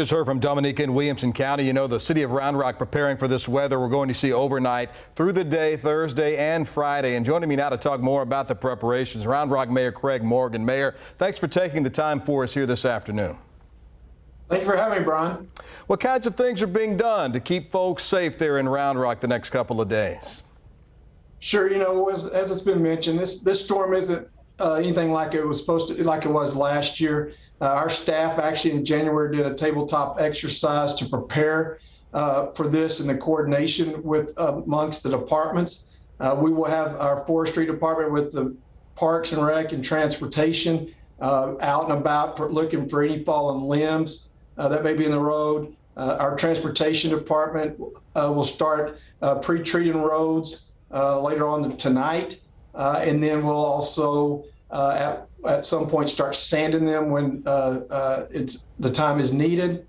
Just heard from Dominica in Williamson County. You know, the city of Round Rock preparing for this weather. We're going to see overnight through the day, Thursday and Friday. And joining me now to talk more about the preparations, Round Rock Mayor Craig Morgan. Mayor, thanks for taking the time for us here this afternoon. Thank you for having me, Bryan. What kinds of things are being done to keep folks safe there in Round Rock the next couple of days? Sure, you know, as it's been mentioned, this storm isn't anything like it was last year. Our staff actually in January did a tabletop exercise to prepare for this in the coordination with amongst the departments. We will have our forestry department with the Parks and Rec and Transportation out and about looking for any fallen limbs that may be in the road. Our transportation department will start pre-treating roads later on tonight, and then we'll also at some point start sanding them when the time is needed.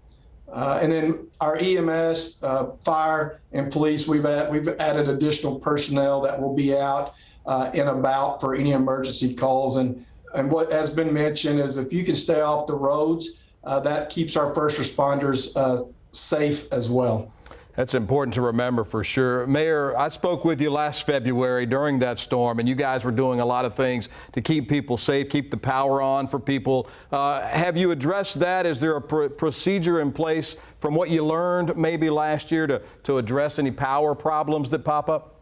And then our EMS, fire, and police, we've added additional personnel that will be out and about for any emergency calls. And what has been mentioned is if you can stay off the roads, that keeps our first responders safe as well. That's important to remember for sure. Mayor, I spoke with you last February during that storm, and you guys were doing a lot of things to keep people safe, keep the power on for people. Have you addressed that? Is there a procedure in place from what you learned maybe last year to address any power problems that pop up?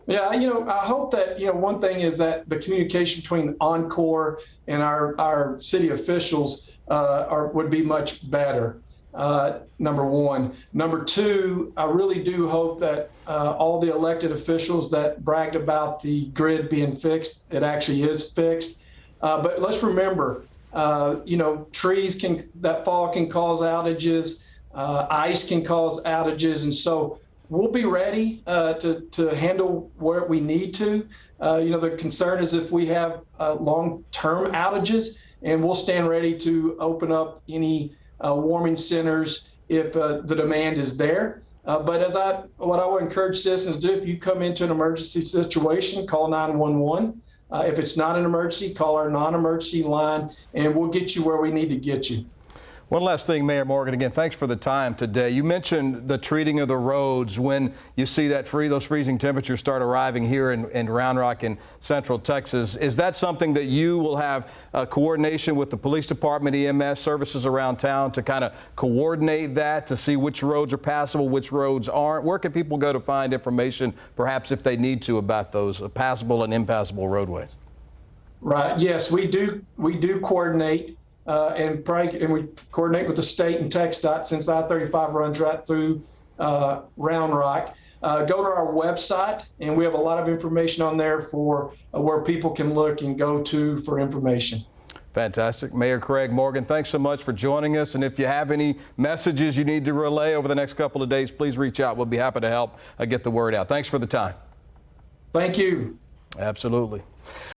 Yeah, you know, I hope that, you know, one thing is that the communication between Encore and our city officials would be much better. Number one. Number two, I really do hope that all the elected officials that bragged about the grid being fixed, it actually is fixed. But let's remember, you know, trees that fall can cause outages, ice can cause outages, and so we'll be ready to handle where we need to. You know, the concern is if we have long-term outages, and we'll stand ready to open up any warming centers if the demand is there. But what I would encourage citizens to do, if you come into an emergency situation, call 911. If it's not an emergency, call our non-emergency line, and we'll get you where we need to get you. One last thing, Mayor Morgan, again, thanks for the time today. You mentioned the treating of the roads when you see that those freezing temperatures start arriving here in Round Rock in Central Texas. Is that something that you will have coordination with the police department, EMS services around town to kind of coordinate that to see which roads are passable, which roads aren't? Where can people go to find information, perhaps if they need to, about those passable and impassable roadways? Right. Yes, we do coordinate. And we coordinate with the state and TxDOT since I-35 runs right through Round Rock. Go to our website, and we have a lot of information on there for where people can look and go to for information. Fantastic. Mayor Craig Morgan, thanks so much for joining us. And if you have any messages you need to relay over the next couple of days, please reach out. We'll be happy to help get the word out. Thanks for the time. Thank you. Absolutely.